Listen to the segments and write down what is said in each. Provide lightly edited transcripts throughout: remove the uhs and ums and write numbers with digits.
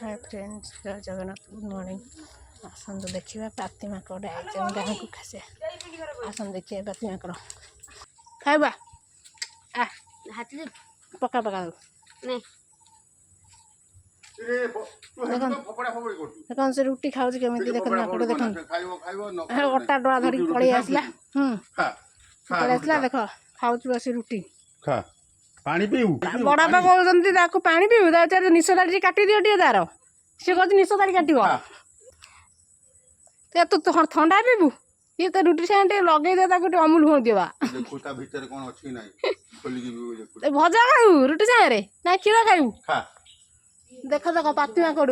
Hi friends, जय Jagannath, good morning. आसंतु देखिए पाती माकड़ आइछन गाँ को खासे। आसन देखिए पाती माकड़ खाइबा आ हाथ ले पका पका नहीं देखो से रुटी खाऊ केमी देख माकड़ देख अटा डोला धरिक पलि आसला पलि आसला देख खाऊ बस रुटी पानी पीऊ बड़ा बा कहते ताको पानी पीऊ निशदारी काटी दियो टे तार सी कहते निशदारी काटो तू ठंडा पीबू ये तो रुटी सागे लगे दे अमूल हो देवा भजा खाऊ रुटी सागे ना क्षीर खाऊ देख देख पाती माकड़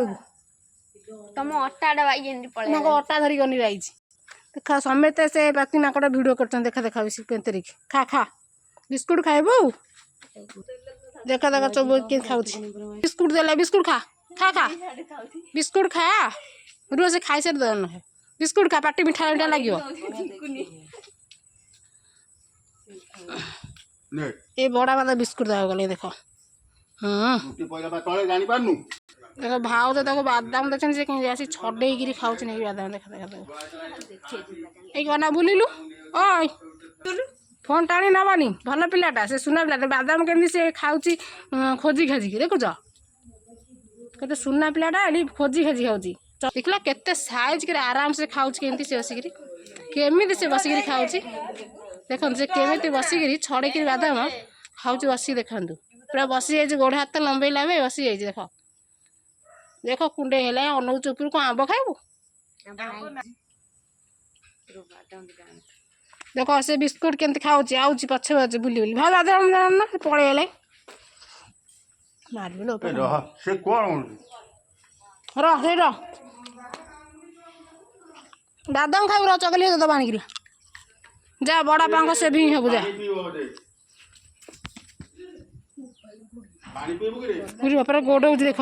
तुम अटा अटा धरिक देख समेत से पाती माकड़ भिड कर देखा देखा पेंतरिक खा खा बिस्कुट खाइबू देख देख चौब के खाऊ बिस्कुट देला बिस्कुट खा खा खा बिस्कुट खा रुआ से खाई सारी दन बिस्कुट खा पाटी मिठा मिठा लगे ये बड़ा बादा बिस्कुट दे गले देख देख भाव तो बादाम देखते से कहीं आसी छड़े खाऊ नहीं बादाम देखा देखा एक ना बुलिलु ओय फोन टाणी नवानी भल पिलाटा से सुना पिला बादाम केमी से खाऊ खोजी खाजिक देखुच के सुना पिलाटा खोजी खाजी खाऊ देखला केते साइज के आराम से खाऊ केमती से बसिक केमी से बसिक खाऊ देख से केमी बसिक छड़े बादाम खाऊ बसिक देखा पूरा बसी जाइए गोड़ हाथ लंबेला बसी जाइए देख देख कुंडे है अनौ चुपुर को आंब खाइबू देख से बिस्कुट केमती खाऊ आऊँच पछे पछे बुली बुली भाव बादाम ना पलैगले मारिल बादाम खाऊ चकली तो आनिक जा बड़ा पांग से भी हबू जा पर गोड़ देख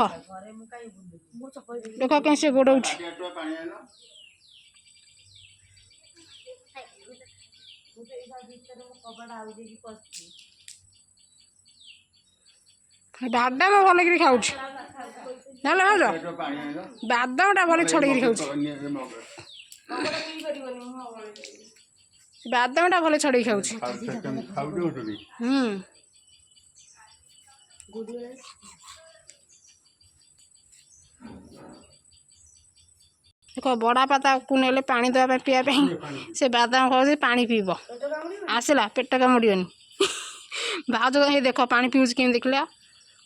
देख कैसे गोड़ बादाम भल खाऊ बादाम टा भले छड़े खाऊ बादाम टा भले छड़े खाऊ देख बड़ा पाता को ने पानी दवा पीवा से बादाम खाऊ पानी पीब आसला पेट कामुड़न भाज देख पानी पीऊँ केमी देखल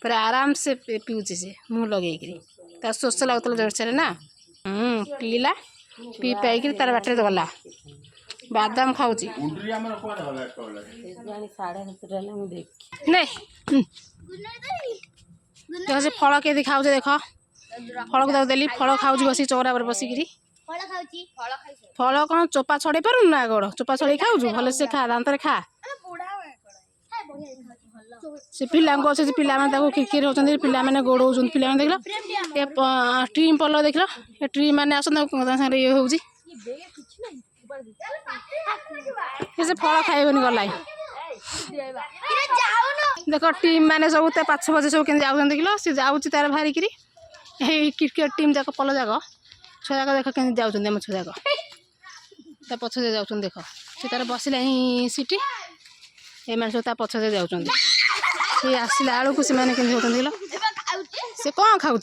पूरा आराम से पीऊँच से मुँह लगे शोष लगुला जोरसे ना पीला पी पाई तार बाटे गला बादाम खाऊ देख से फल के खाऊ देख फल को देली फल खाऊ बस चौरा पर बसिक फल कौन चोपा छड़े पार ना गोड़ चोपा छड़े खाऊ भले से खा दांत खा से पिला अच्छे पिला किरकिर होती पिला गोड़ पिला देख ट्रीम पल देख ट्री मैंने आस ये हूँ से फल खाइबनी गला देख टीम मैंने सब पछ पछे सब जाऊँ देख सी जाऊँच तार बाहरिक क्रिकेट टीम जाक पल जाक छुआ जाक देख के जाऊँ आम छुआ जाक पछे जाऊँ देख से तार बसला सीटी ये सब पछे जाऊँ सी आसला आलू से मैंने से कौन खाऊ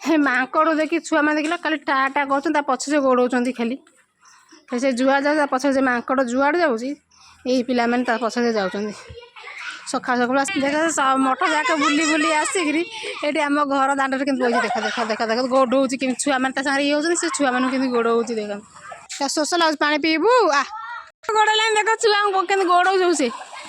कर माकड़ देखी छुआ मैंने देख खाली टा टा कर पछे गोड़ खाली से जुआ जा पछे माकड़ जुआड़ जाऊँगी यही पिला मैंने पछे जाऊँ सका सका देख मठ जाक बुली बुली आसिक ये आम घर दाण्ड के बही देखा देखा देखा देखा गोड़ हो छुआ मैंने सारे ये होती से छुआ मैंने गोड़ हो देख शोष लगे पानी पीबू आ गोड़ देख छुआ के गोड़ हो से